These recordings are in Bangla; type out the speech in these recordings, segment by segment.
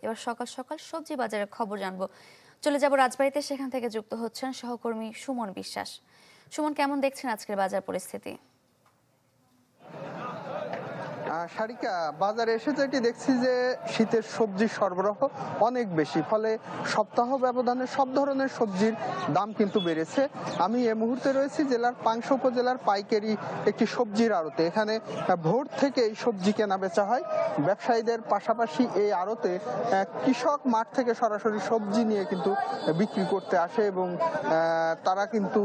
এবার সকাল সকাল সবজি বাজারের খবর জানবো। চলে যাব রাজবাড়িতে, সেখান থেকে যুক্ত হচ্ছেন সহকর্মী সুমন বিশ্বাস। সুমন, কেমন দেখছেন আজকের বাজার পরিস্থিতি? সারিকা, বাজারে এসে যেটি দেখছি যে শীতের সবজির সরবরাহ অনেক বেশি, ফলে সপ্তাহ ব্যবধানে সব ধরনের সবজির দাম কিন্তু বেড়েছে। আমি এই মুহূর্তে রয়েছি জেলার পাংশা উপজেলার পাইকারি একটি সবজির আড়তে। এখানে ভোর থেকে এই সবজি কেনা বেচা হয়। ব্যবসায়ীদের পাশাপাশি এই আড়তে কৃষক মাঠ থেকে সরাসরি সবজি নিয়ে কিন্তু বিক্রি করতে আসে এবং তারা কিন্তু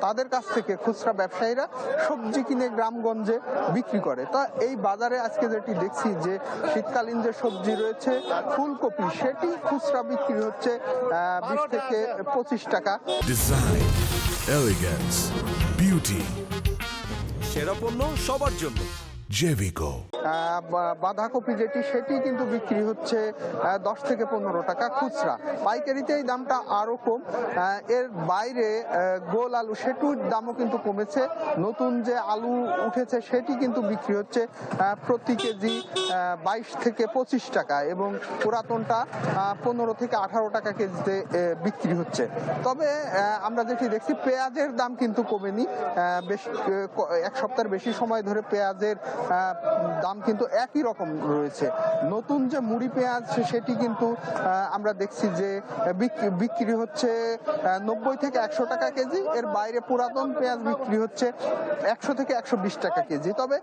তাদের কাছ থেকে খুচরা ব্যবসায়ীরা সবজি কিনে গ্রামগঞ্জে বিক্রি করে। তা এই বাজারে আজকে যেটি দেখছি যে শীতকালীন যে সবজি রয়েছে ফুলকপি, সেটি খুচরা বিক্রি হচ্ছে 20 থেকে 25 টাকা। ডিজাইন, এলিগেন্স, বিউটি, সেরা পণ্য সবার জন্য জেভিকো। বাঁধাকপি সেটি কিন্তু বিক্রি হচ্ছে 10 থেকে 15 টাকা খুচরা। পাইকারিতে এই দামটা আরো কম। এর বাইরে গোল আলু, সেটির দামও কিন্তু কমেছে। নতুন যে আলু উঠেছে সেটি কিন্তু বিক্রি হচ্ছে প্রতি কেজি 22 থেকে 25 টাকা এবং পুরাতনটা 15 থেকে 18 টাকা কেজিতে বিক্রি হচ্ছে। তবে আমরা যেটি দেখছি পেঁয়াজের দাম কিন্তু কমেনি। বেশ এক সপ্তাহের বেশি সময় ধরে পেঁয়াজের দাম কিন্তু একই রকম রয়েছে। নতুন যে মুড়ি পেঁয়াজ সেটি কিন্তু আমরা দেখছি যে বিক্রি হচ্ছে 90 থেকে 100 টাকা কেজি। এর বাইরে পুরাতন পেঁয়াজ বিক্রি হচ্ছে 100 থেকে 120 টাকা কেজি। তবে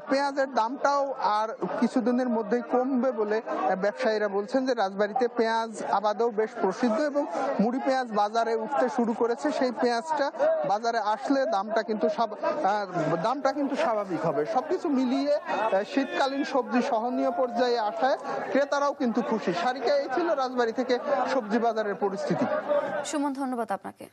পেঁয়াজের দামটাও আর কিছুদিনের মধ্যেই কমবে বলে ব্যবসায়ীরা বলছেন যে রাজবাড়িতে পেঁয়াজ আবাদেও বেশ প্রসিদ্ধ এবং মুড়ি পেঁয়াজ বাজারে উঠতে শুরু করেছে। সেই পেঁয়াজটা বাজারে আসলে দামটা কিন্তু স্বাভাবিক হবে। সবকিছু মিলিয়ে শীতকালীন সবজি সহনীয় পর্যায়ে আসায় ক্রেতারাও কিন্তু খুশি। সারিকা, এই ছিল রাজবাড়ি থেকে সবজি বাজারের পরিস্থিতি। সুমন, ধন্যবাদ আপনাকে।